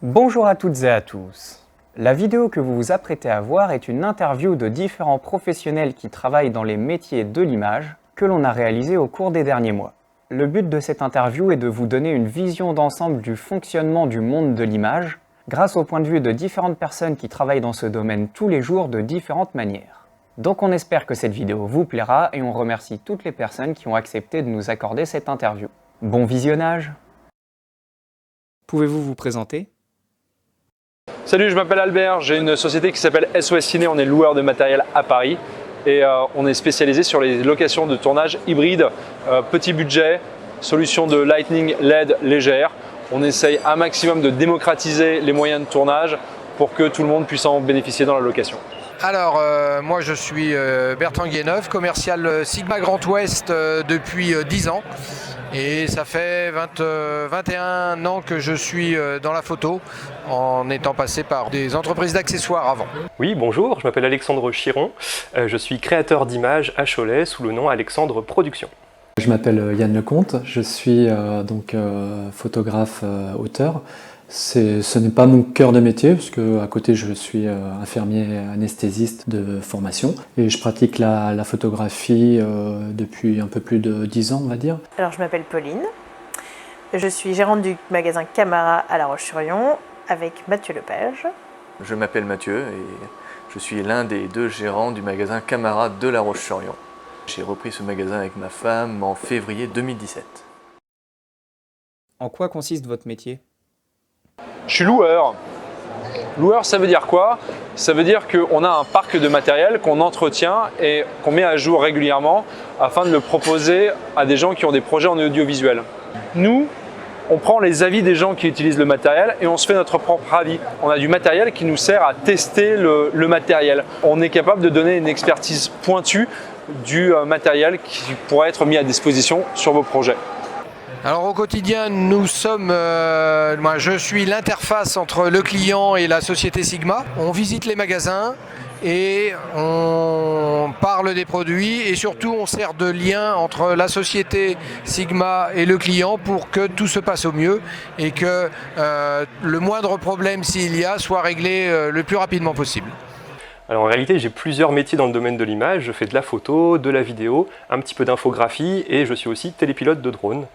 Bonjour à toutes et à tous. La vidéo que vous vous apprêtez à voir est une interview de différents professionnels qui travaillent dans les métiers de l'image que l'on a réalisé au cours des derniers mois. Le but de cette interview est de vous donner une vision d'ensemble du fonctionnement du monde de l'image grâce au point de vue de différentes personnes qui travaillent dans ce domaine tous les jours de différentes manières. Donc on espère que cette vidéo vous plaira et on remercie toutes les personnes qui ont accepté de nous accorder cette interview. Bon visionnage! Pouvez-vous vous présenter ? Salut, je m'appelle Albert, j'ai une société qui s'appelle SOS Ciné, on est loueur de matériel à Paris et on est spécialisé sur les locations de tournage hybride, petit budget, solution de Lightning LED légère. On essaye un maximum de démocratiser les moyens de tournage pour que tout le monde puisse en bénéficier dans la location. Alors, moi je suis Bertrand Guéneuf, commercial Sigma Grand Ouest depuis 10 ans. Et ça fait 21 ans que je suis dans la photo, en étant passé par des entreprises d'accessoires avant. Oui, bonjour, je m'appelle Alexandre Chiron, je suis créateur d'images à Cholet sous le nom Alexandre Production. Je m'appelle Yann Lecomte, je suis photographe auteur. Ce n'est pas mon cœur de métier, parce qu'à côté je suis infirmier anesthésiste de formation et je pratique la photographie depuis un peu plus de 10 ans, on va dire. Alors je m'appelle Pauline, je suis gérante du magasin Camara à La Roche-sur-Yon avec Mathieu Lepage. Je m'appelle Mathieu et je suis l'un des deux gérants du magasin Camara de La Roche-sur-Yon. J'ai repris ce magasin avec ma femme en février 2017. En quoi consiste votre métier ? Je suis loueur. Loueur, ça veut dire quoi? Ça veut dire qu'on a un parc de matériel qu'on entretient et qu'on met à jour régulièrement afin de le proposer à des gens qui ont des projets en audiovisuel. Nous, on prend les avis des gens qui utilisent le matériel et on se fait notre propre avis. On a du matériel qui nous sert à tester le matériel. On est capable de donner une expertise pointue du matériel qui pourrait être mis à disposition sur vos projets. Alors au quotidien, je suis l'interface entre le client et la société Sigma. On visite les magasins et on parle des produits et surtout on sert de lien entre la société Sigma et le client pour que tout se passe au mieux et que le moindre problème s'il y a soit réglé le plus rapidement possible. Alors en réalité, j'ai plusieurs métiers dans le domaine de l'image. Je fais de la photo, de la vidéo, un petit peu d'infographie et je suis aussi télépilote de drone.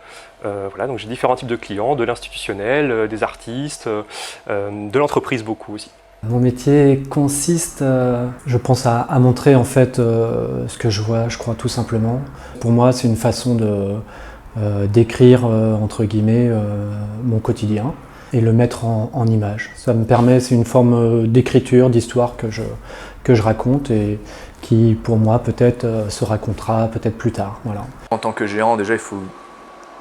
Voilà, donc j'ai différents types de clients, de l'institutionnel, des artistes, de l'entreprise beaucoup aussi. Mon métier consiste, je pense, à montrer en fait ce que je vois, je crois tout simplement. Pour moi, c'est une façon d'écrire entre guillemets mon quotidien et le mettre en image. Ça me permet, c'est une forme d'écriture, d'histoire que je raconte et qui pour moi peut-être se racontera peut-être plus tard. Voilà. En tant que gérant, déjà il faut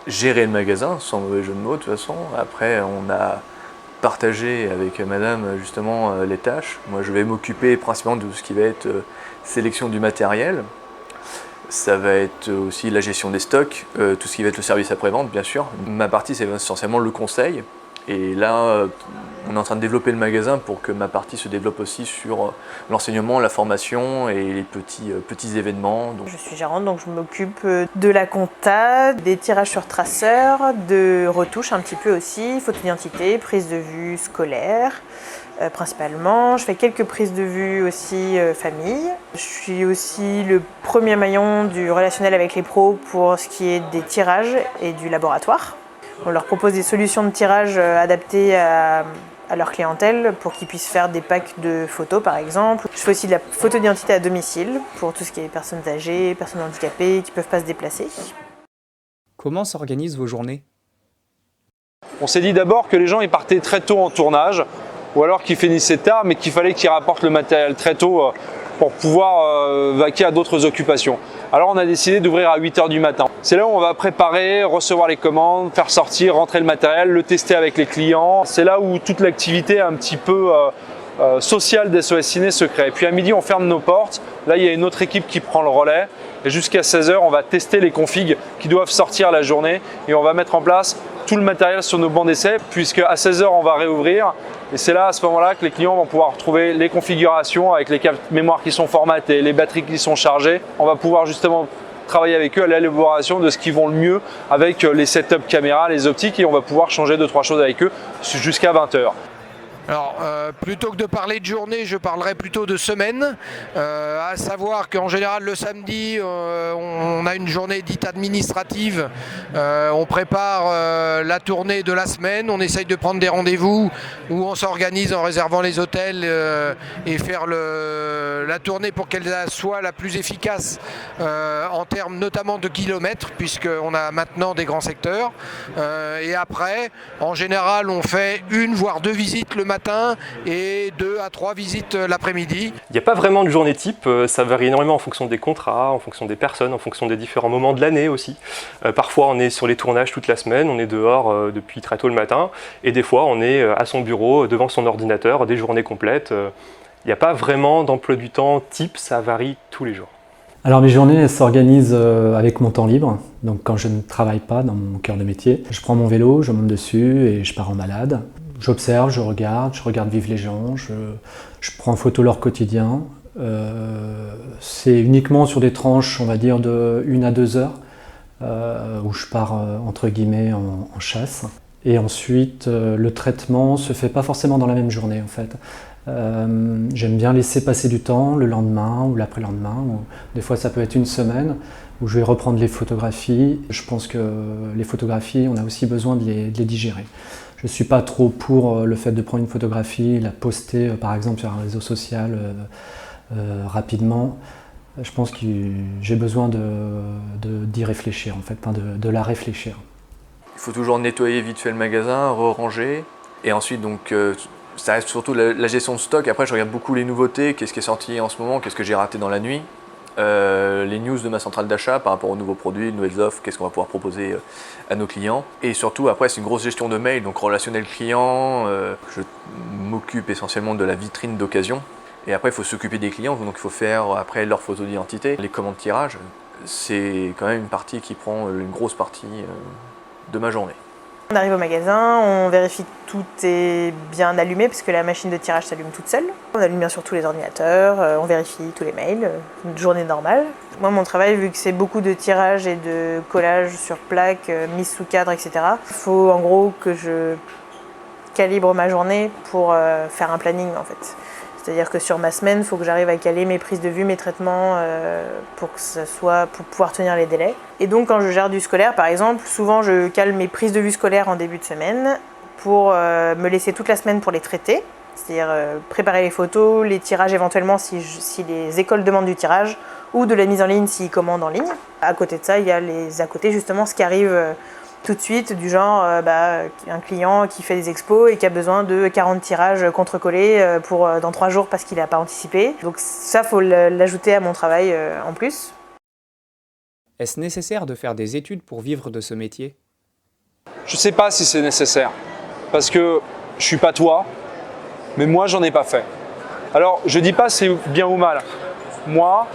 gérer le magasin, sans mauvais jeu de mots de toute façon. Après on a partagé avec madame justement les tâches. Moi je vais m'occuper principalement de ce qui va être sélection du matériel. Ça va être aussi la gestion des stocks, tout ce qui va être le service après-vente bien sûr. Ma partie c'est essentiellement le conseil. Et là, on est en train de développer le magasin pour que ma partie se développe aussi sur l'enseignement, la formation et les petits événements. Donc. Je suis gérante, donc je m'occupe de la compta, des tirages sur traceur, de retouches un petit peu aussi, photo d'identité, prise de vue scolaire principalement. Je fais quelques prises de vue aussi famille. Je suis aussi le premier maillon du relationnel avec les pros pour ce qui est des tirages et du laboratoire. On leur propose des solutions de tirage adaptées à leur clientèle pour qu'ils puissent faire des packs de photos par exemple. Je fais aussi de la photo d'identité à domicile pour tout ce qui est personnes âgées, personnes handicapées qui ne peuvent pas se déplacer. Comment s'organisent vos journées ? On s'est dit d'abord que les gens ils partaient très tôt en tournage ou alors qu'ils finissaient tard mais qu'il fallait qu'ils rapportent le matériel très tôt pour pouvoir vaquer à d'autres occupations. Alors on a décidé d'ouvrir à 8 h du matin. C'est là où on va préparer, recevoir les commandes, faire sortir, rentrer le matériel, le tester avec les clients. C'est là où toute l'activité un petit peu sociale d'SOS Ciné se crée. Et puis à midi on ferme nos portes. Là il y a une autre équipe qui prend le relais. Et jusqu'à 16 h on va tester les configs qui doivent sortir la journée. Et on va mettre en place tout le matériel sur nos bancs d'essai puisque à 16 h on va réouvrir. Et c'est là, à ce moment-là, que les clients vont pouvoir trouver les configurations avec les cartes mémoire qui sont formatées, les batteries qui sont chargées. On va pouvoir justement travailler avec eux à l'élaboration de ce qui vont le mieux avec les setups caméra, les optiques, et on va pouvoir changer 2-3 choses avec eux jusqu'à 20 h. Alors, plutôt que de parler de journée, je parlerai plutôt de semaine, à savoir qu'en général le samedi, on a une journée dite administrative, on prépare la tournée de la semaine, on essaye de prendre des rendez-vous où on s'organise en réservant les hôtels et faire la tournée pour qu'elle soit la plus efficace en termes notamment de kilomètres, puisqu'on a maintenant des grands secteurs. Et après, en général, on fait 1 voire 2 visites le matin et 2 à 3 visites l'après-midi. Il n'y a pas vraiment de journée type, ça varie énormément en fonction des contrats, en fonction des personnes, en fonction des différents moments de l'année aussi. Parfois on est sur les tournages toute la semaine, on est dehors depuis très tôt le matin, et des fois on est à son bureau, devant son ordinateur, des journées complètes. Il n'y a pas vraiment d'emploi du temps type, ça varie tous les jours. Alors mes journées elles s'organisent avec mon temps libre, donc quand je ne travaille pas dans mon cœur de métier, je prends mon vélo, je monte dessus et je pars en balade. J'observe, je regarde vivre les gens, je prends en photo leur quotidien. C'est uniquement sur des tranches, on va dire, de 1 à 2 heures, où je pars, entre guillemets, en chasse. Et ensuite, le traitement se fait pas forcément dans la même journée, en fait. J'aime bien laisser passer du temps, le lendemain ou l'après-lendemain, ou des fois ça peut être une semaine, où je vais reprendre les photographies. Je pense que les photographies, on a aussi besoin de les digérer. Je ne suis pas trop pour le fait de prendre une photographie, la poster par exemple sur un réseau social rapidement. Je pense que j'ai besoin d'y réfléchir, en fait, de la réfléchir. Il faut toujours nettoyer vite fait le magasin, ranger, et ensuite donc ça reste surtout la gestion de stock. Après je regarde beaucoup les nouveautés, qu'est-ce qui est sorti en ce moment, qu'est-ce que j'ai raté dans la nuit. Les news de ma centrale d'achat par rapport aux nouveaux produits, nouvelles offres, qu'est-ce qu'on va pouvoir proposer à nos clients. Et surtout après c'est une grosse gestion de mail, donc relationnel client, je m'occupe essentiellement de la vitrine d'occasion. Et après il faut s'occuper des clients, donc il faut faire après leur photo d'identité, les commandes tirage. C'est quand même une partie qui prend une grosse partie de ma journée. On arrive au magasin, on vérifie que tout est bien allumé parce que la machine de tirage s'allume toute seule. On allume bien sûr tous les ordinateurs, on vérifie tous les mails, une journée normale. Moi mon travail, vu que c'est beaucoup de tirage et de collage sur plaque, mise sous cadre, etc. Il faut en gros que je calibre ma journée pour faire un planning en fait. C'est-à-dire que sur ma semaine, il faut que j'arrive à caler mes prises de vue, mes traitements pour pouvoir tenir les délais. Et donc quand je gère du scolaire par exemple, souvent je cale mes prises de vue scolaires en début de semaine pour me laisser toute la semaine pour les traiter. C'est-à-dire préparer les photos, les tirages éventuellement si les écoles demandent du tirage ou de la mise en ligne s'ils commandent en ligne. À côté de ça, il y a les à côté justement ce qui arrive tout de suite, du genre un client qui fait des expos et qui a besoin de 40 tirages contre-collés dans 3 jours parce qu'il n'a pas anticipé. Donc ça, il faut l'ajouter à mon travail en plus. Est-ce nécessaire de faire des études pour vivre de ce métier? Je ne sais pas si c'est nécessaire, parce que je ne suis pas toi, mais moi j'en ai pas fait. Alors je ne dis pas c'est bien ou mal. Moi,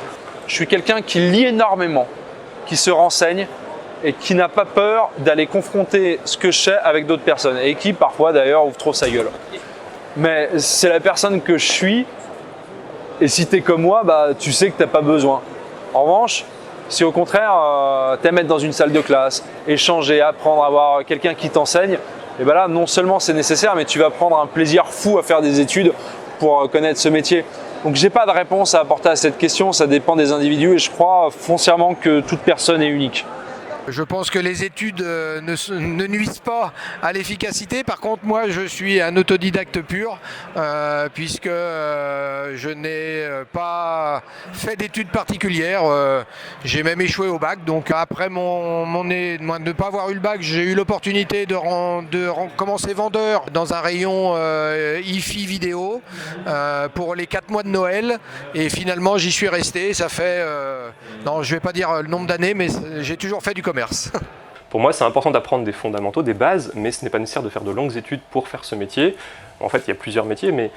je suis quelqu'un qui lit énormément, qui se renseigne, et qui n'a pas peur d'aller confronter ce que je sais avec d'autres personnes et qui parfois d'ailleurs ouvre trop sa gueule. Mais c'est la personne que je suis et si tu es comme moi, tu sais que tu n'as pas besoin. En revanche, si au contraire t'aimes être dans une salle de classe, échanger, apprendre, avoir quelqu'un qui t'enseigne, et là non seulement c'est nécessaire mais tu vas prendre un plaisir fou à faire des études pour connaître ce métier. Donc j'ai pas de réponse à apporter à cette question, ça dépend des individus et je crois foncièrement que toute personne est unique. Je pense que les études ne nuisent pas à l'efficacité. Par contre, moi, je suis un autodidacte pur, puisque je n'ai pas fait d'études particulières. J'ai même échoué au bac. Donc après ne pas avoir eu le bac, j'ai eu l'opportunité de commencer vendeur dans un rayon hi-fi vidéo pour les 4 mois de Noël. Et finalement, j'y suis resté. Ça fait, non, je ne vais pas dire le nombre d'années, mais j'ai toujours fait du commerce. Pour moi, c'est important d'apprendre des fondamentaux, des bases, mais ce n'est pas nécessaire de faire de longues études pour faire ce métier. En fait, il y a plusieurs métiers, mais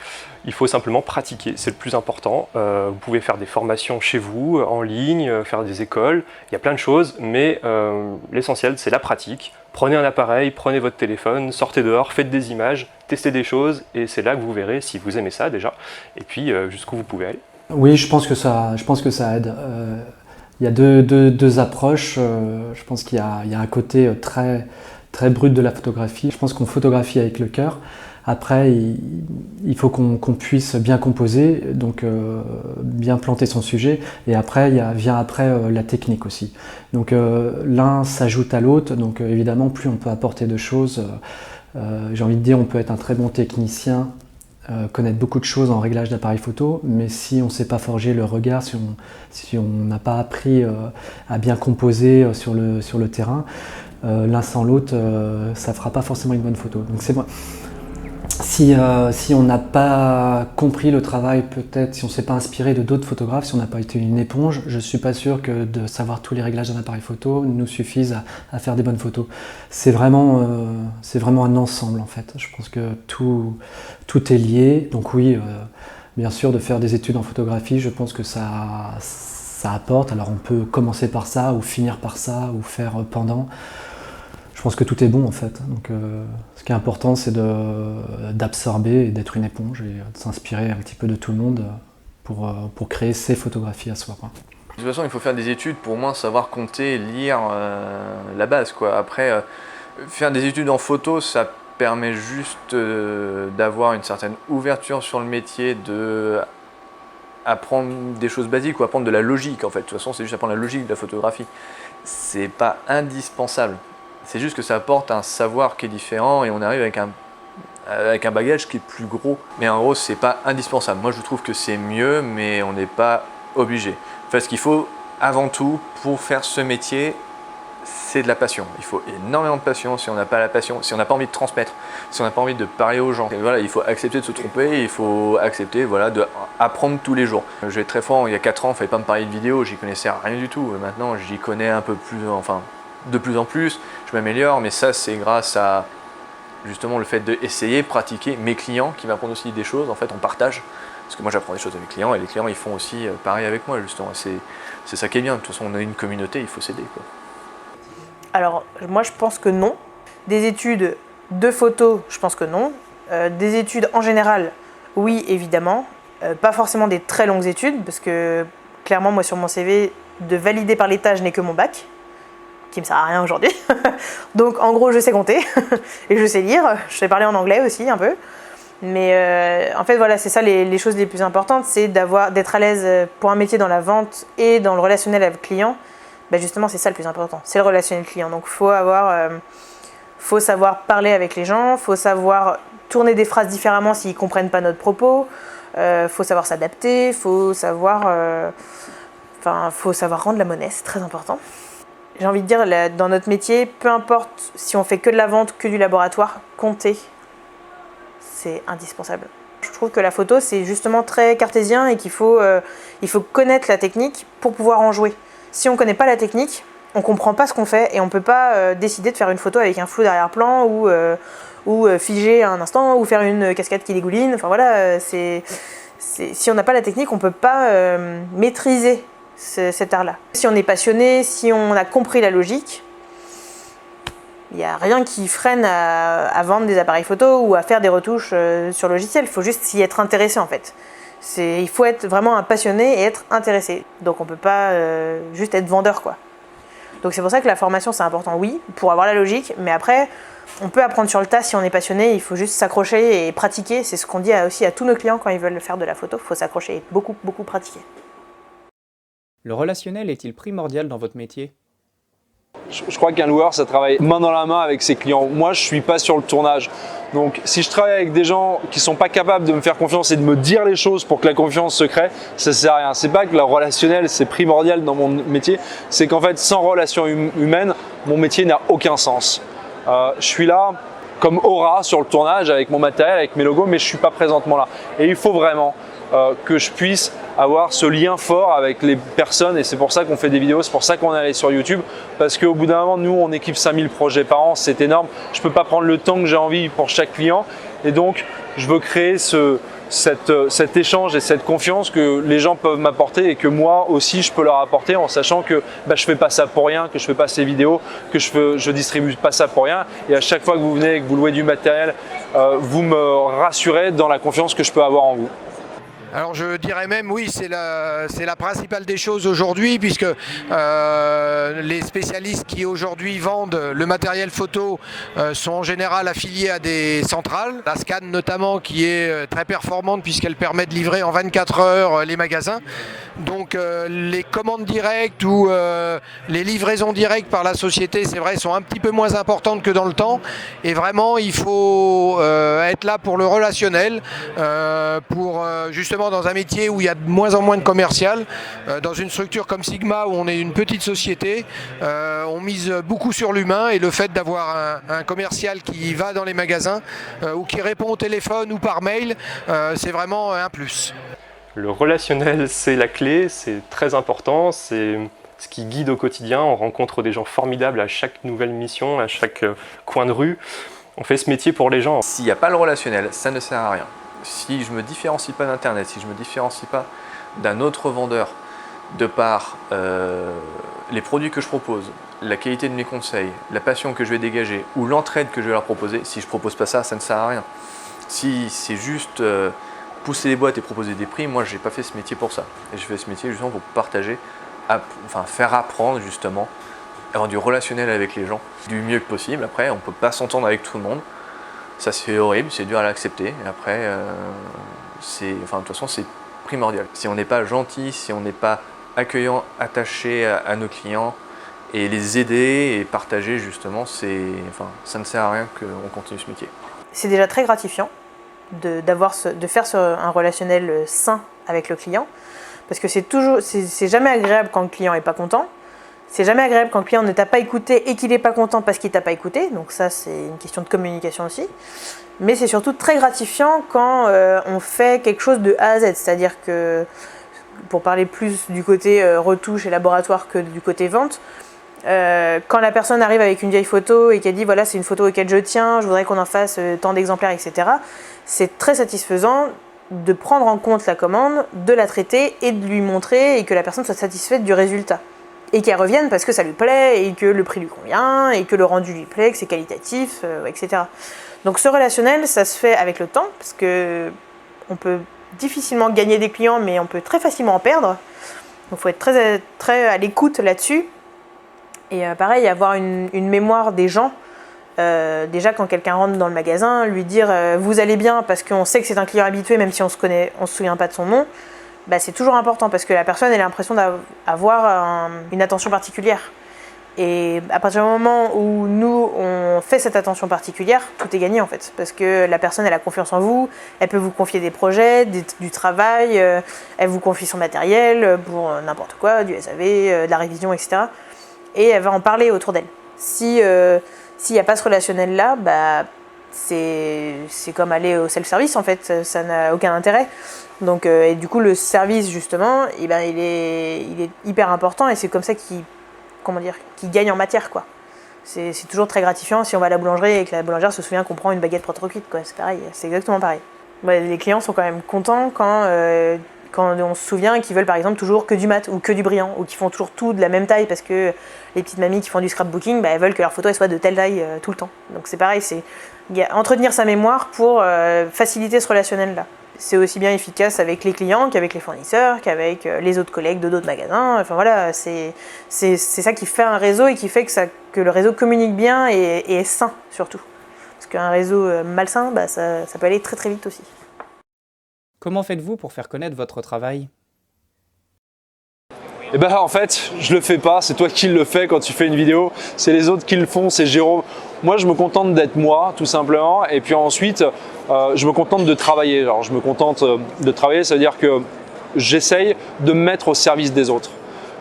il faut simplement pratiquer, c'est le plus important. Vous pouvez faire des formations chez vous, en ligne, faire des écoles, il y a plein de choses, mais l'essentiel, c'est la pratique. Prenez un appareil, prenez votre téléphone, sortez dehors, faites des images, testez des choses, et c'est là que vous verrez si vous aimez ça déjà, et puis jusqu'où vous pouvez aller. Oui, je pense que ça aide. Il Il y a deux approches. Je pense qu'il y a un côté très brut de la photographie. Je pense qu'on photographie avec le cœur. Après, il faut qu'on puisse bien composer, donc bien planter son sujet. Et après, vient la technique aussi. Donc l'un s'ajoute à l'autre. Donc évidemment, plus on peut apporter de choses, j'ai envie de dire, on peut être un très bon technicien, connaître beaucoup de choses en réglage d'appareil photo, mais si on ne sait pas forger le regard, si on n'a pas appris à bien composer sur le terrain, l'un sans l'autre, ça ne fera pas forcément une bonne photo. Donc c'est moi. Si on n'a pas compris le travail, peut-être, si on ne s'est pas inspiré de d'autres photographes, si on n'a pas été une éponge, je ne suis pas sûr que de savoir tous les réglages d'un appareil photo nous suffise à faire des bonnes photos. C'est vraiment un ensemble en fait. Je pense que tout est lié. Donc oui, bien sûr, de faire des études en photographie, je pense que ça apporte. Alors on peut commencer par ça, ou finir par ça, ou faire pendant. Je pense que tout est bon en fait. Donc, ce qui est important, c'est d'absorber et d'être une éponge et de s'inspirer un petit peu de tout le monde pour créer ses photographies à soi, quoi. De toute façon, il faut faire des études pour au moins savoir compter, lire la base, quoi. Après, faire des études en photo, ça permet juste d'avoir une certaine ouverture sur le métier, d'apprendre des choses basiques ou apprendre de la logique en fait. De toute façon, c'est juste apprendre la logique de la photographie. C'est pas indispensable. C'est juste que ça apporte un savoir qui est différent et on arrive avec un bagage qui est plus gros. Mais en gros, c'est pas indispensable. Moi, je trouve que c'est mieux, mais on n'est pas obligé. Enfin, ce qu'il faut avant tout pour faire ce métier, c'est de la passion. Il faut énormément de passion. Si on n'a pas la passion, si on n'a pas envie de transmettre, si on n'a pas envie de parler aux gens, et voilà, il faut accepter de se tromper, il faut accepter d'apprendre tous les jours. Je vais être très franc, il y a 4 ans, il ne fallait pas me parler de vidéo, j'y connaissais rien du tout. Maintenant, j'y connais un peu plus, enfin, de plus en plus, je m'améliore, mais ça, c'est grâce à justement le fait d'essayer, pratiquer. Mes clients qui m'apprennent aussi des choses, en fait, on partage. Parce que moi, j'apprends des choses avec mes clients et les clients, ils font aussi pareil avec moi, justement. C'est ça qui est bien. De toute façon, on a une communauté, il faut s'aider, quoi. Alors, moi, je pense que non. Des études de photo, je pense que non. Des études en général, oui, évidemment. Pas forcément des très longues études, parce que clairement, moi, sur mon CV, de valider par l'État, je n'ai que mon bac, qui me sert à rien aujourd'hui. Donc, en gros, je sais compter et je sais lire. Je sais parler en anglais aussi, un peu. Mais en fait, voilà, c'est ça les choses les plus importantes, c'est d'être à l'aise pour un métier dans la vente et dans le relationnel avec le client. Ben justement, c'est ça le plus important, c'est le relationnel client. Donc, faut savoir parler avec les gens, faut savoir tourner des phrases différemment s'ils ne comprennent pas notre propos, faut savoir s'adapter, faut savoir rendre la monnaie, c'est très important. J'ai envie de dire, dans notre métier, peu importe si on fait que de la vente, que du laboratoire, compter, c'est indispensable. Je trouve que la photo, c'est justement très cartésien et il faut connaître la technique pour pouvoir en jouer. Si on ne connaît pas la technique, on ne comprend pas ce qu'on fait et on ne peut pas décider de faire une photo avec un flou d'arrière-plan ou figer un instant ou faire une cascade qui dégouline. Enfin voilà, si on n'a pas la technique, on ne peut pas maîtriser cet art-là. Si on est passionné, si on a compris la logique, il n'y a rien qui freine à vendre des appareils photo ou à faire des retouches sur logiciel. Il faut juste s'y être intéressé en fait. Il faut être vraiment un passionné et être intéressé. Donc on ne peut pas juste être vendeur, quoi. Donc c'est pour ça que la formation c'est important, oui, pour avoir la logique, mais après on peut apprendre sur le tas si on est passionné, il faut juste s'accrocher et pratiquer. C'est ce qu'on dit aussi à tous nos clients quand ils veulent faire de la photo, il faut s'accrocher et beaucoup pratiquer. Le relationnel est-il primordial dans votre métier ? Je crois qu'un loueur, ça travaille main dans la main avec ses clients. Moi, je ne suis pas sur le tournage. Donc, si je travaille avec des gens qui ne sont pas capables de me faire confiance et de me dire les choses pour que la confiance se crée, ça ne sert à rien. C'est pas que le relationnel, c'est primordial dans mon métier. C'est qu'en fait, sans relation humaine, mon métier n'a aucun sens. Je suis là comme aura sur le tournage avec mon matériel, avec mes logos, mais je ne suis pas présentement là. Et il faut vraiment que je puisse avoir ce lien fort avec les personnes et c'est pour ça qu'on fait des vidéos, c'est pour ça qu'on est allé sur YouTube parce qu'au bout d'un moment, nous on équipe 5000 projets par an, c'est énorme. Je ne peux pas prendre le temps que j'ai envie pour chaque client et donc je veux créer cet échange et cette confiance que les gens peuvent m'apporter et que moi aussi je peux leur apporter en sachant que je ne fais pas ça pour rien, que je ne fais pas ces vidéos, que je distribue pas ça pour rien et à chaque fois que vous venez et que vous louez du matériel, vous me rassurez dans la confiance que je peux avoir en vous. Alors je dirais même oui, c'est la principale des choses aujourd'hui, puisque les spécialistes qui aujourd'hui vendent le matériel photo sont en général affiliés à des centrales. La Scan notamment, qui est très performante puisqu'elle permet de livrer en 24 heures les magasins. Donc les commandes directes ou les livraisons directes par la société, c'est vrai, sont un petit peu moins importantes que dans le temps. Et vraiment, il faut être là pour le relationnel, pour justement dans un métier où il y a de moins en moins de commercial. Dans une structure comme Sigma, où on est une petite société, on mise beaucoup sur l'humain, et le fait d'avoir un commercial qui va dans les magasins ou qui répond au téléphone ou par mail, c'est vraiment un plus. Le relationnel, c'est la clé, c'est très important, c'est ce qui guide au quotidien. On rencontre des gens formidables à chaque nouvelle mission, à chaque coin de rue. On fait ce métier pour les gens. S'il n'y a pas le relationnel, ça ne sert à rien. Si je ne me différencie pas d'Internet, si je ne me différencie pas d'un autre vendeur de par les produits que je propose, la qualité de mes conseils, la passion que je vais dégager ou l'entraide que je vais leur proposer, si je ne propose pas ça, ça ne sert à rien. Si c'est juste pousser les boîtes et proposer des prix, moi je n'ai pas fait ce métier pour ça. Et je fais ce métier justement pour partager, faire apprendre justement, avoir du relationnel avec les gens du mieux que possible. Après, on ne peut pas s'entendre avec tout le monde. Ça c'est horrible, c'est dur à l'accepter. Et après, de toute façon, c'est primordial. Si on n'est pas gentil, si on n'est pas accueillant, attaché à nos clients et les aider et partager justement, ça ne sert à rien qu'on continue ce métier. C'est déjà très gratifiant de faire un relationnel sain avec le client, parce que c'est jamais agréable quand le client n'est pas content. C'est jamais agréable quand le client ne t'a pas écouté et qu'il n'est pas content parce qu'il ne t'a pas écouté. Donc ça, c'est une question de communication aussi. Mais c'est surtout très gratifiant quand on fait quelque chose de A à Z. C'est-à-dire que, pour parler plus du côté retouche et laboratoire que du côté vente, quand la personne arrive avec une vieille photo et qu'elle dit voilà, c'est une photo auquel je tiens, je voudrais qu'on en fasse tant d'exemplaires, etc. C'est très satisfaisant de prendre en compte la commande, de la traiter et de lui montrer, et que la personne soit satisfaite du résultat. Et qu'elle revienne parce que ça lui plaît, et que le prix lui convient, et que le rendu lui plaît, que c'est qualitatif, etc. Donc ce relationnel, ça se fait avec le temps, parce que on peut difficilement gagner des clients, mais on peut très facilement en perdre. Donc il faut être très, très à l'écoute là-dessus. Et pareil, avoir une mémoire des gens. Déjà, quand quelqu'un rentre dans le magasin, lui dire vous allez bien, parce qu'on sait que c'est un client habitué, même si on se souvient pas de son nom. C'est toujours important, parce que la personne elle a l'impression d'avoir une attention particulière. Et à partir du moment où nous on fait cette attention particulière, tout est gagné en fait, parce que la personne elle a confiance en vous, elle peut vous confier des projets, du travail, elle vous confie son matériel pour n'importe quoi, du SAV, de la révision, etc. Et elle va en parler autour d'elle. S'il n'y a pas ce relationnel là, c'est comme aller au self-service en fait, ça n'a aucun intérêt. Donc, et du coup, le service, justement, il est hyper important, et c'est comme ça qu'il gagne en matière, quoi. C'est toujours très gratifiant si on va à la boulangerie et que la boulangère se souvient qu'on prend une baguette proto-cuite, quoi. C'est pareil, c'est exactement pareil. Les clients sont quand même contents quand on se souvient qu'ils veulent par exemple toujours que du mat ou que du brillant, ou qu'ils font toujours tout de la même taille, parce que les petites mamies qui font du scrapbooking, elles veulent que leur photo elle soit de telle taille tout le temps. Donc c'est pareil, c'est entretenir sa mémoire pour faciliter ce relationnel-là. C'est aussi bien efficace avec les clients qu'avec les fournisseurs, qu'avec les autres collègues de d'autres magasins. Enfin voilà, c'est ça qui fait un réseau, et qui fait que le réseau communique bien et est sain surtout. Parce qu'un réseau malsain, ça peut aller très très vite aussi. Comment faites-vous pour faire connaître votre travail ? En fait, je le fais pas, c'est toi qui le fais quand tu fais une vidéo, c'est les autres qui le font, c'est Jérôme. Moi, je me contente d'être moi, tout simplement, et puis ensuite, je me contente de travailler. Alors, je me contente de travailler, ça veut dire que j'essaye de me mettre au service des autres.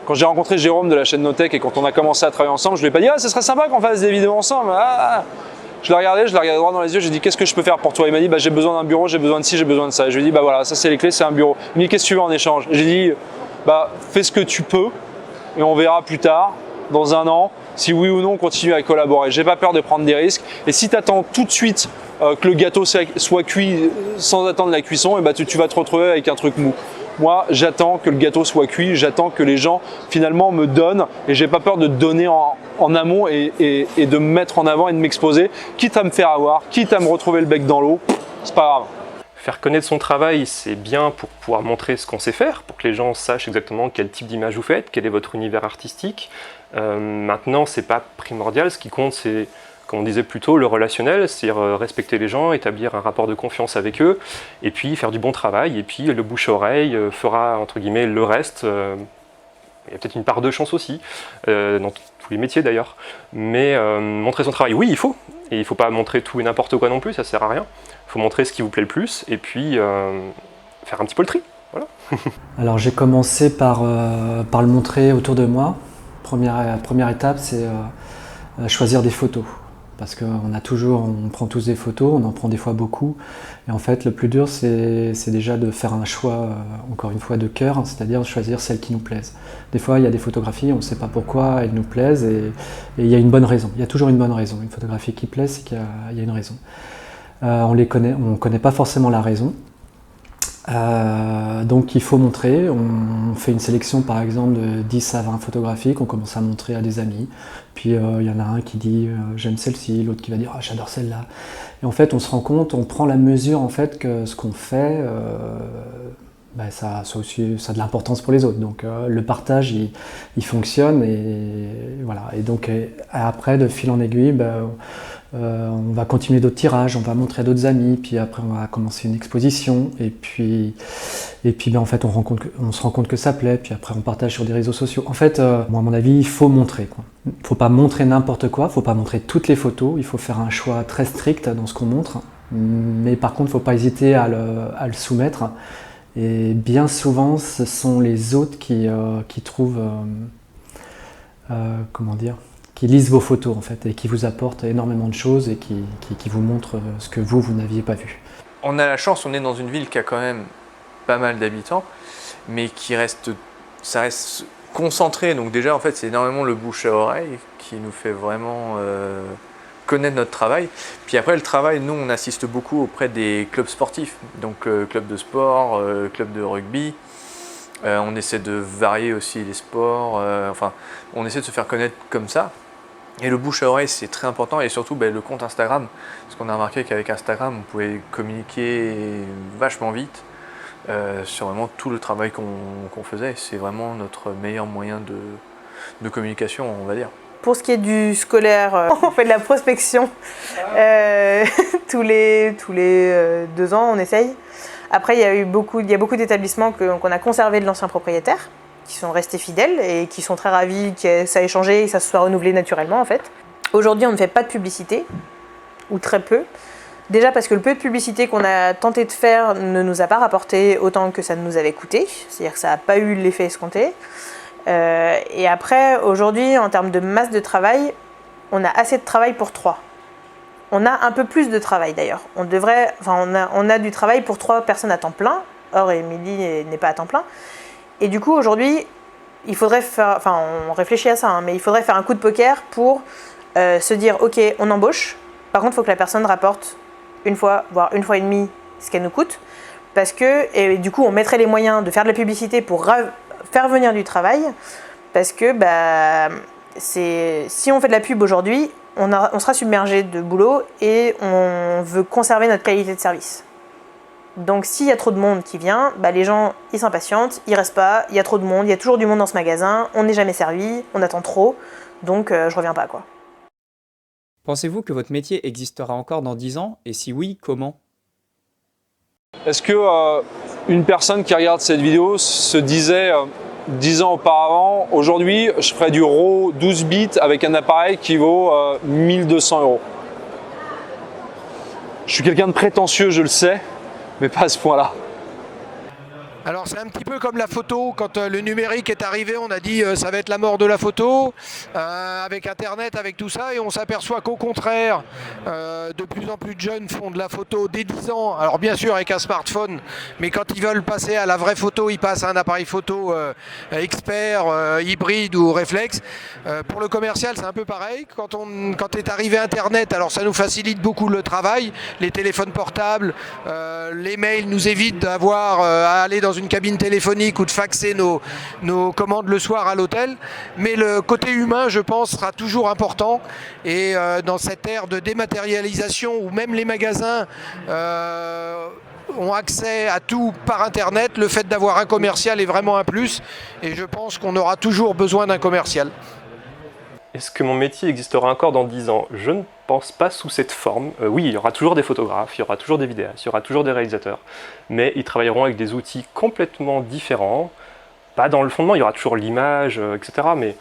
Quand j'ai rencontré Jérôme de la chaîne Notech et quand on a commencé à travailler ensemble, je lui ai pas dit « Ah, ce serait sympa qu'on fasse des vidéos ensemble !» Je l'ai regardé droit dans les yeux, j'ai dit « Qu'est-ce que je peux faire pour toi ?» Il m'a dit « J'ai besoin d'un bureau, j'ai besoin de ci, j'ai besoin de ça. » Et je lui ai dit « Voilà, ça c'est les clés, c'est un bureau. » Il m'a dit « Qu'est-ce que tu veux en échange ?» J'ai dit fais ce que tu peux et on verra plus tard, dans un an, si oui ou non on continue à collaborer. J'ai pas peur de prendre des risques, et si tu attends tout de suite que le gâteau soit cuit sans attendre la cuisson, tu vas te retrouver avec un truc mou. Moi, j'attends que le gâteau soit cuit, j'attends que les gens finalement me donnent, et j'ai pas peur de donner en amont et de me mettre en avant et de m'exposer, quitte à me faire avoir, quitte à me retrouver le bec dans l'eau, c'est pas grave. Faire connaître son travail, c'est bien pour pouvoir montrer ce qu'on sait faire, pour que les gens sachent exactement quel type d'image vous faites, quel est votre univers artistique. Maintenant, c'est pas primordial, ce qui compte, c'est, comme on disait plus tôt, le relationnel, c'est-à-dire respecter les gens, établir un rapport de confiance avec eux, et puis faire du bon travail, et puis le bouche-oreille fera, entre guillemets, le reste. Il y a peut-être une part de chance aussi, dans tous les métiers d'ailleurs, mais montrer son travail, oui, il faut, et il ne faut pas montrer tout et n'importe quoi non plus, ça sert à rien. Il faut montrer ce qui vous plaît le plus, et puis faire un petit peu le tri. Voilà. Alors j'ai commencé par le montrer autour de moi. Première étape, c'est choisir des photos. Parce on prend tous des photos, on en prend des fois beaucoup. Et en fait, le plus dur, c'est déjà de faire un choix, encore une fois, de cœur, hein, c'est-à-dire de choisir celles qui nous plaisent. Des fois, il y a des photographies, on ne sait pas pourquoi elles nous plaisent, et il y a une bonne raison. Il y a toujours une bonne raison. Une photographie qui plaît, c'est qu'il y a une raison. On ne connaît pas forcément la raison. Donc il faut montrer, on fait une sélection par exemple de 10 à 20 photographies qu'on commence à montrer à des amis, puis il y en a un qui dit j'aime celle-ci, l'autre qui va dire j'adore celle-là, et en fait on se rend compte, on prend la mesure en fait que ce qu'on fait ça a de l'importance pour les autres, donc le partage il fonctionne, et voilà, et donc après de fil en aiguille on va continuer d'autres tirages, on va montrer à d'autres amis, puis après on va commencer une exposition, et puis en fait on se rend compte que ça plaît, puis après on partage sur des réseaux sociaux. En fait, moi à mon avis, il faut montrer, quoi. Il ne faut pas montrer n'importe quoi, il ne faut pas montrer toutes les photos, il faut faire un choix très strict dans ce qu'on montre, mais par contre il ne faut pas hésiter à le soumettre, et bien souvent ce sont les autres qui trouvent, qui lisent vos photos en fait, et qui vous apportent énormément de choses, et qui vous montrent ce que vous n'aviez pas vu. On a la chance, on est dans une ville qui a quand même pas mal d'habitants, mais ça reste concentré. Donc déjà, en fait, c'est énormément le bouche à oreille qui nous fait vraiment connaître notre travail. Puis après, le travail, nous, on assiste beaucoup auprès des clubs sportifs, donc clubs de sport, clubs de rugby. On essaie de varier aussi les sports, on essaie de se faire connaître comme ça. Et le bouche à oreille, c'est très important, et surtout le compte Instagram, parce qu'on a remarqué qu'avec Instagram, on pouvait communiquer vachement vite sur vraiment tout le travail qu'on faisait. C'est vraiment notre meilleur moyen de communication, on va dire. Pour ce qui est du scolaire, on fait de la prospection tous les 2 ans, on essaye. Après, il y a beaucoup d'établissements qu'on a conservés de l'ancien propriétaire, qui sont restés fidèles et qui sont très ravis que ça ait changé et que ça se soit renouvelé naturellement en fait. Aujourd'hui, on ne fait pas de publicité, ou très peu. Déjà parce que le peu de publicité qu'on a tenté de faire ne nous a pas rapporté autant que ça nous avait coûté, c'est-à-dire que ça n'a pas eu l'effet escompté. Et après, aujourd'hui, en termes de masse de travail, on a assez de travail pour 3. On a un peu plus de travail d'ailleurs. On a du travail pour 3 personnes à temps plein. Or, Émilie n'est pas à temps plein. Et du coup, aujourd'hui, il faudrait faire, on réfléchit à ça, mais il faudrait faire un coup de poker pour se dire, ok, on embauche. Par contre, il faut que la personne rapporte 1 fois, voire 1 fois et demie ce qu'elle nous coûte. Et du coup, on mettrait les moyens de faire de la publicité pour faire venir du travail. Parce que si on fait de la pub aujourd'hui, on sera submergé de boulot et on veut conserver notre qualité de service. Donc s'il y a trop de monde qui vient, les gens ils s'impatientent, ils restent pas, il y a trop de monde, il y a toujours du monde dans ce magasin, on n'est jamais servi, on attend trop, donc je reviens pas quoi. Pensez-vous que votre métier existera encore dans 10 ans, et si oui, comment ? Est-ce que une personne qui regarde cette vidéo se disait 10 ans auparavant, aujourd'hui je ferais du RAW 12 bits avec un appareil qui vaut 1 200 €. Je suis quelqu'un de prétentieux, je le sais, mais pas à ce point-là. Alors c'est un petit peu comme la photo, quand le numérique est arrivé, on a dit ça va être la mort de la photo, avec internet, avec tout ça, et on s'aperçoit qu'au contraire, de plus en plus de jeunes font de la photo dès 10 ans, alors bien sûr avec un smartphone, mais quand ils veulent passer à la vraie photo, ils passent à un appareil photo expert, hybride ou réflexe. Pour le commercial c'est un peu pareil, quand est arrivé internet, alors ça nous facilite beaucoup le travail, les téléphones portables, les mails nous évitent d'avoir à aller dans une cabine téléphonique ou de faxer nos commandes le soir à l'hôtel, mais le côté humain je pense sera toujours important, et dans cette ère de dématérialisation où même les magasins ont accès à tout par Internet. Le fait d'avoir un commercial est vraiment un plus et je pense qu'on aura toujours besoin d'un commercial. Est-ce que mon métier existera encore dans 10 ans? Je ne pense pas sous cette forme. Oui, il y aura toujours des photographes, il y aura toujours des vidéastes, il y aura toujours des réalisateurs, mais ils travailleront avec des outils complètement différents. Pas dans le fondement, il y aura toujours l'image, etc. Mais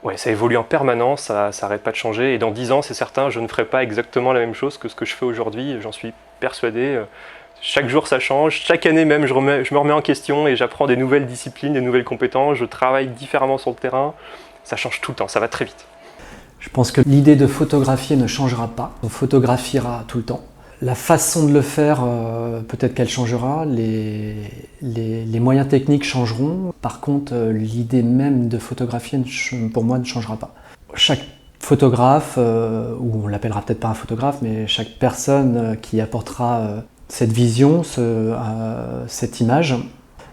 ouais, ça évolue en permanence, ça n'arrête pas de changer. Et dans 10 ans, c'est certain, je ne ferai pas exactement la même chose que ce que je fais aujourd'hui, j'en suis persuadé. Chaque jour ça change, chaque année même je me remets en question et j'apprends des nouvelles disciplines, des nouvelles compétences, je travaille différemment sur le terrain. Ça change tout le temps, ça va très vite. Je pense que l'idée de photographier ne changera pas. On photographiera tout le temps. La façon de le faire, peut-être qu'elle changera. Les moyens techniques changeront. Par contre, l'idée même de photographier, pour moi, ne changera pas. Chaque photographe, ou on l'appellera peut-être pas un photographe, mais chaque personne qui apportera cette vision, cette image,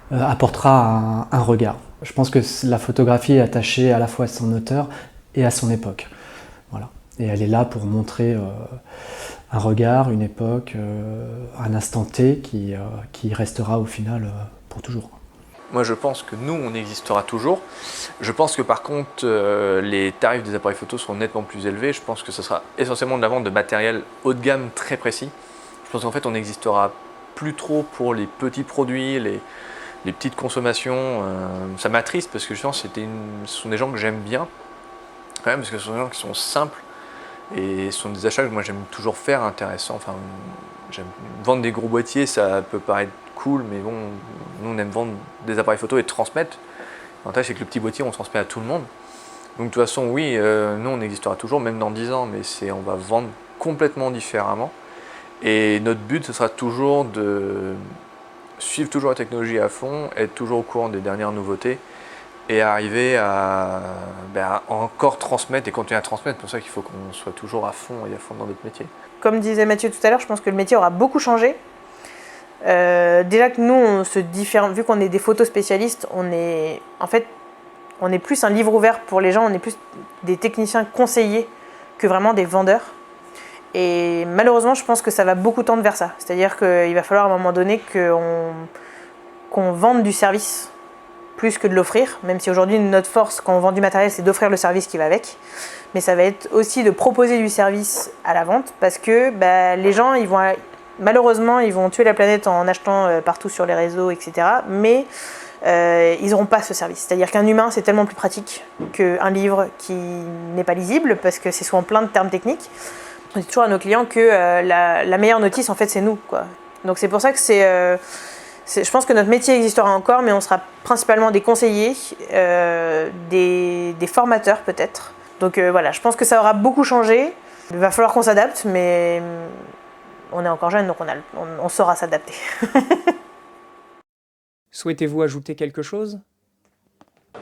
apportera un regard. Je pense que la photographie est attachée à la fois à son auteur et à son époque. Voilà. Et elle est là pour montrer un regard, une époque, un instant T qui restera au final pour toujours. Moi je pense que nous on existera toujours. Je pense que par contre les tarifs des appareils photo seront nettement plus élevés. Je pense que ce sera essentiellement de la vente de matériel haut de gamme très précis. Je pense qu'en fait on n'existera plus trop pour les petits produits, les petites consommations. Ça m'attriste parce que je pense que ce sont des gens que j'aime bien, quand même, parce que ce sont des gens qui sont simples et ce sont des achats que moi j'aime toujours faire intéressants. Enfin, j'aime vendre des gros boîtiers, ça peut paraître cool, mais bon, nous on aime vendre des appareils photo et transmettre. L'avantage c'est que le petit boîtier on transmet à tout le monde. Donc de toute façon oui, nous on existera toujours, même dans 10 ans, mais on va vendre complètement différemment. Et notre but ce sera toujours de suivre toujours la technologie à fond, être toujours au courant des dernières nouveautés et arriver à encore transmettre et continuer à transmettre. C'est pour ça qu'il faut qu'on soit toujours à fond et à fond dans notre métier. Comme disait Mathieu tout à l'heure, je pense que le métier aura beaucoup changé. Déjà que nous, on se différencie, vu qu'on est des photos spécialistes, on est plus un livre ouvert pour les gens, on est plus des techniciens conseillers que vraiment des vendeurs. Et malheureusement, je pense que ça va beaucoup tendre vers ça. C'est-à-dire qu'il va falloir à un moment donné qu'on vende du service plus que de l'offrir, même si aujourd'hui notre force quand on vend du matériel c'est d'offrir le service qui va avec. Mais ça va être aussi de proposer du service à la vente parce que les gens malheureusement ils vont tuer la planète en achetant partout sur les réseaux, etc. Mais ils n'auront pas ce service. C'est-à-dire qu'un humain c'est tellement plus pratique qu'un livre qui n'est pas lisible parce que c'est souvent plein de termes techniques. On dit toujours à nos clients que la meilleure notice, en fait, c'est nous, quoi. Donc c'est pour ça que je pense que notre métier existera encore, mais on sera principalement des conseillers, des formateurs peut-être. Donc voilà, je pense que ça aura beaucoup changé. Il va falloir qu'on s'adapte, mais on est encore jeune, donc on saura s'adapter. Souhaitez-vous ajouter quelque chose ?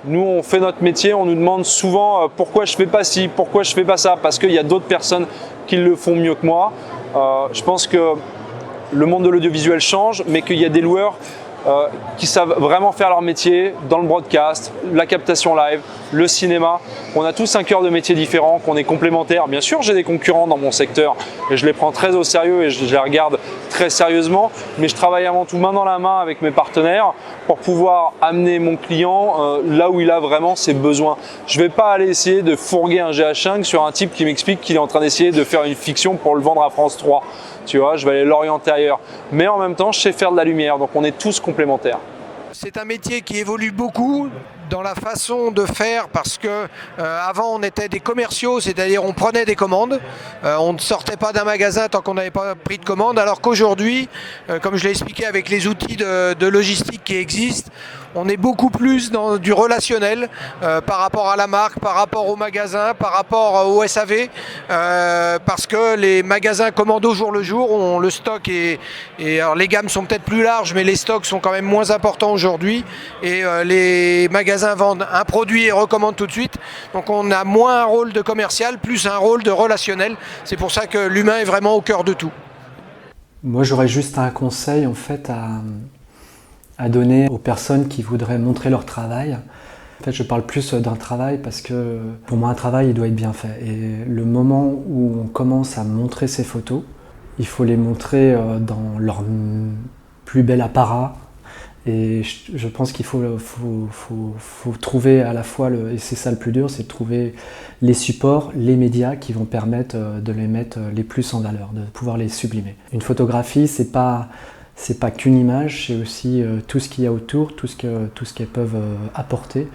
Nous, on fait notre métier, on nous demande souvent pourquoi je fais pas ci, pourquoi je fais pas ça, parce qu'il y a d'autres personnes qui le font mieux que moi. Je pense que le monde de l'audiovisuel change, mais qu'il y a des loueurs qui savent vraiment faire leur métier dans le broadcast, la captation live, le cinéma. On a tous un cœur de métier différent, qu'on est complémentaires. Bien sûr, j'ai des concurrents dans mon secteur et je les prends très au sérieux et je les regarde très sérieusement, mais je travaille avant tout main dans la main avec mes partenaires pour pouvoir amener mon client là où il a vraiment ses besoins. Je ne vais pas aller essayer de fourguer un GH5 sur un type qui m'explique qu'il est en train d'essayer de faire une fiction pour le vendre à France 3. Tu vois, je vais aller l'orienter ailleurs. Mais en même temps, je sais faire de la lumière, donc on est tous complémentaires. C'est un métier qui évolue beaucoup dans la façon de faire parce que avant on était des commerciaux, c'est-à-dire on prenait des commandes, on ne sortait pas d'un magasin tant qu'on n'avait pas pris de commande, alors qu'aujourd'hui, comme je l'ai expliqué avec les outils de logistique qui existent, on est beaucoup plus dans du relationnel par rapport à la marque, par rapport au magasin, par rapport au SAV, parce que les magasins commandent au jour le jour, le stock et alors les gammes sont peut-être plus larges, mais les stocks sont quand même moins importants aujourd'hui et les magasins vendent un produit et recommandent tout de suite. Donc on a moins un rôle de commercial, plus un rôle de relationnel. C'est pour ça que l'humain est vraiment au cœur de tout. Moi j'aurais juste un conseil en fait à donner aux personnes qui voudraient montrer leur travail. En fait, je parle plus d'un travail parce que pour moi un travail il doit être bien fait. Et le moment où on commence à montrer ses photos, il faut les montrer dans leur plus bel apparat. Et je pense qu'il faut trouver à la fois, et c'est ça le plus dur, c'est de trouver les supports, les médias qui vont permettre de les mettre les plus en valeur, de pouvoir les sublimer. Une photographie, c'est pas qu'une image, c'est aussi tout ce qu'il y a autour, tout ce qu'elles peuvent apporter.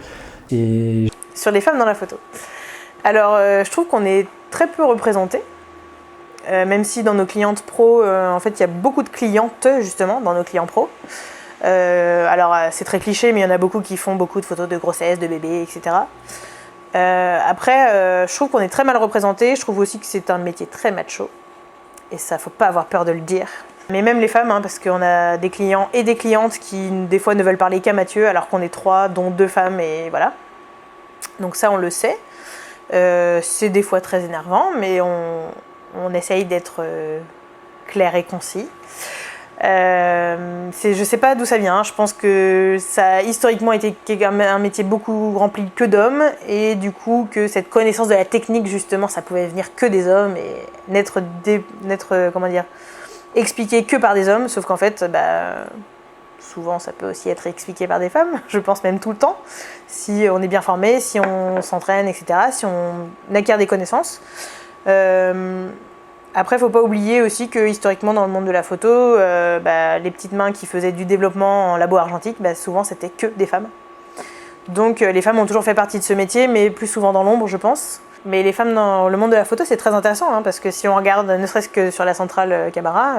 Et... Sur les femmes dans la photo. Alors, je trouve qu'on est très peu représentés. Même si dans nos clientes pro, en fait, il y a beaucoup de clientes, justement, dans nos clients pro. Alors c'est très cliché, mais il y en a beaucoup qui font beaucoup de photos de grossesse, de bébés, etc. Après, je trouve qu'on est très mal représenté. Je trouve aussi que c'est un métier très macho. Et ça, faut pas avoir peur de le dire. Mais même les femmes, hein, parce qu'on a des clients et des clientes qui, des fois, ne veulent parler qu'à Mathieu, alors qu'on est 3, dont 2 femmes, et voilà. Donc ça, on le sait. C'est des fois très énervant, mais on essaye d'être clair et concis. Je sais pas d'où ça vient, je pense que ça a historiquement été un métier beaucoup rempli que d'hommes et du coup que cette connaissance de la technique justement ça pouvait venir que des hommes et n'être comment dire, expliqué que par des hommes, sauf qu'en fait souvent ça peut aussi être expliqué par des femmes, je pense même tout le temps, si on est bien formé, si on s'entraîne, etc., si on acquiert des connaissances. Après, il ne faut pas oublier aussi que historiquement, dans le monde de la photo, les petites mains qui faisaient du développement en labo argentique, souvent c'était que des femmes. Donc les femmes ont toujours fait partie de ce métier, mais plus souvent dans l'ombre, je pense. Mais les femmes dans le monde de la photo, c'est très intéressant, hein, parce que si on regarde, ne serait-ce que sur la centrale Camara,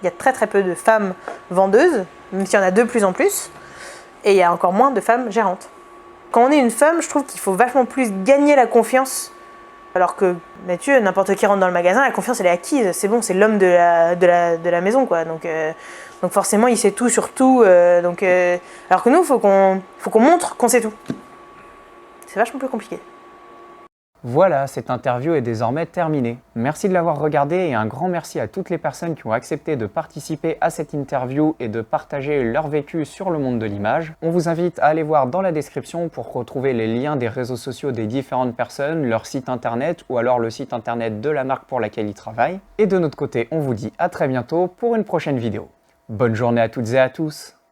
il y a très très peu de femmes vendeuses, même s'il y en a de plus en plus, et il y a encore moins de femmes gérantes. Quand on est une femme, je trouve qu'il faut vachement plus gagner la confiance. Alors que Mathieu, n'importe qui rentre dans le magasin, la confiance elle est acquise, c'est bon, c'est l'homme de la maison quoi. Donc forcément il sait tout sur tout. Alors que nous, faut qu'on montre qu'on sait tout. C'est vachement plus compliqué. Voilà, cette interview est désormais terminée. Merci de l'avoir regardée et un grand merci à toutes les personnes qui ont accepté de participer à cette interview et de partager leur vécu sur le monde de l'image. On vous invite à aller voir dans la description pour retrouver les liens des réseaux sociaux des différentes personnes, leur site internet ou alors le site internet de la marque pour laquelle ils travaillent. Et de notre côté, on vous dit à très bientôt pour une prochaine vidéo. Bonne journée à toutes et à tous!